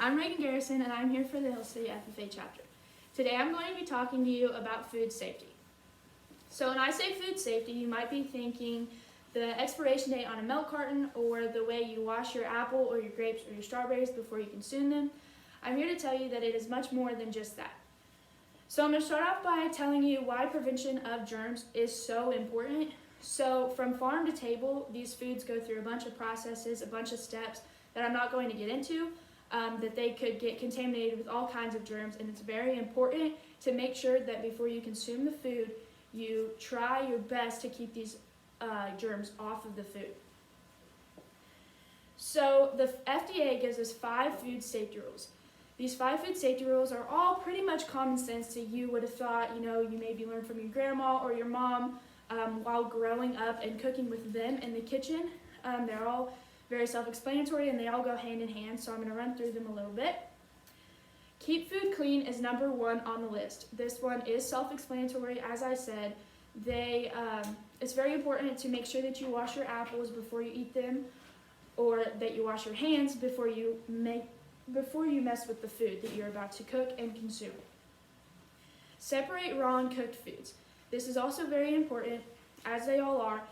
I'm Raygan Garrison, and I'm here for the Hill City FFA chapter. Today I'm going to be talking to you about food safety. So when I say food safety, you might be thinking the expiration date on a milk carton or the way you wash your apple or your grapes or your strawberries before you consume them. I'm here to tell you that it is much more than just that. So I'm going to start off by telling you why prevention of germs is so important. So from farm to table, these foods go through a bunch of processes, a bunch of steps that I'm not going to get into, that they could get contaminated with all kinds of germs, and it's very important to make sure that before you consume the food, you try your best to keep these germs off of the food. So the FDA gives us 5 food safety rules. These 5 food safety rules are all pretty much common sense to you would have thought, you maybe learned from your grandma or your mom while growing up and cooking with them in the kitchen. They're all very self-explanatory and they all go hand in hand, so I'm going to run through them a little bit. Keep food clean is number 1 on the list. This one is self-explanatory, as I said. It's very important to make sure that you wash your apples before you eat them, or that you wash your hands before you mess with the food that you're about to cook and consume. Separate raw and cooked foods. This is also very important, as they all are,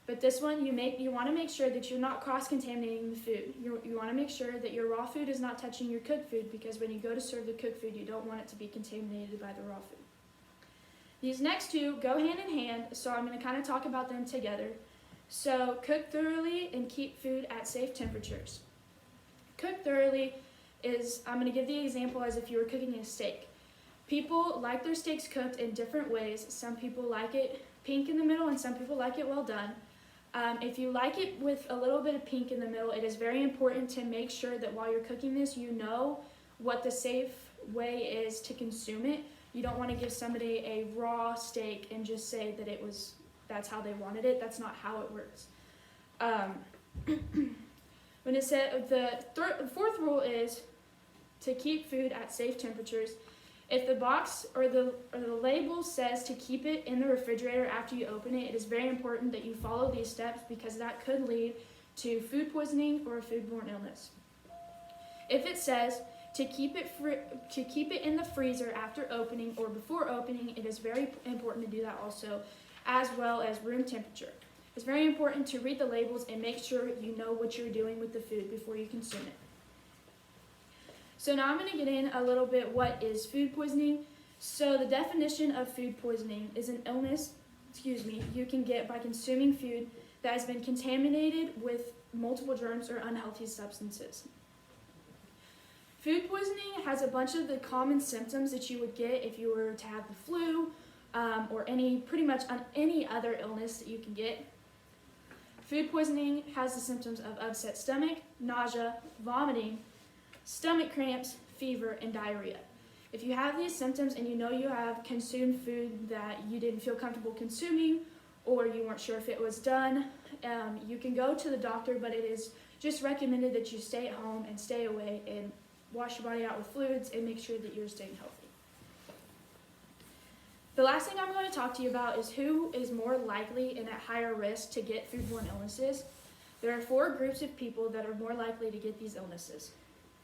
but this one you want to make sure that you're not cross-contaminating the food. You want to make sure that your raw food is not touching your cooked food, because when you go to serve the cooked food, you don't want it to be contaminated by the raw food. These next 2 go hand in hand, so I'm going to kind of talk about them together. So cook thoroughly and keep food at safe temperatures. Cook thoroughly is, I'm going to give the example as if you were cooking a steak. People like their steaks cooked in different ways. Some people like it pink in the middle and some people like it well done. If you like it with a little bit of pink in the middle, it is very important to make sure that while you're cooking this, you know what the safe way is to consume it. You don't want to give somebody a raw steak and just say that that's how they wanted it. That's not how it works. When it said the 4th rule is to keep food at safe temperatures. If the box or the label says to keep it in the refrigerator after you open it, it is very important that you follow these steps, because that could lead to food poisoning or a foodborne illness. If it says to keep it in the freezer after opening or before opening, it is very important to do that also, as well as room temperature. It's very important to read the labels and make sure you know what you're doing with the food before you consume it. So now I'm going to get in a little bit what is food poisoning. So the definition of food poisoning is an illness, you can get by consuming food that has been contaminated with multiple germs or unhealthy substances. Food poisoning has a bunch of the common symptoms that you would get if you were to have the flu or pretty much any other illness that you can get. Food poisoning has the symptoms of upset stomach, nausea, vomiting, stomach cramps, fever, and diarrhea. If you have these symptoms and you know you have consumed food that you didn't feel comfortable consuming, or you weren't sure if it was done, you can go to the doctor, but it is just recommended that you stay at home and stay away and wash your body out with fluids and make sure that you're staying healthy. The last thing I'm going to talk to you about is who is more likely and at higher risk to get foodborne illnesses. There are 4 groups of people that are more likely to get these illnesses: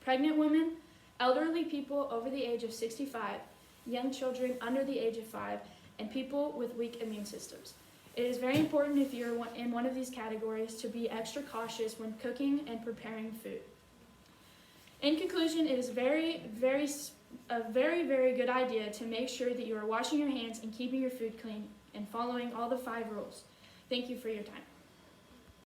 pregnant women, elderly people over the age of 65, young children under the age of 5, and people with weak immune systems. It is very important, if you're in one of these categories, to be extra cautious when cooking and preparing food. In conclusion, it is a very, very good idea to make sure that you are washing your hands and keeping your food clean and following all the 5 rules. Thank you for your time.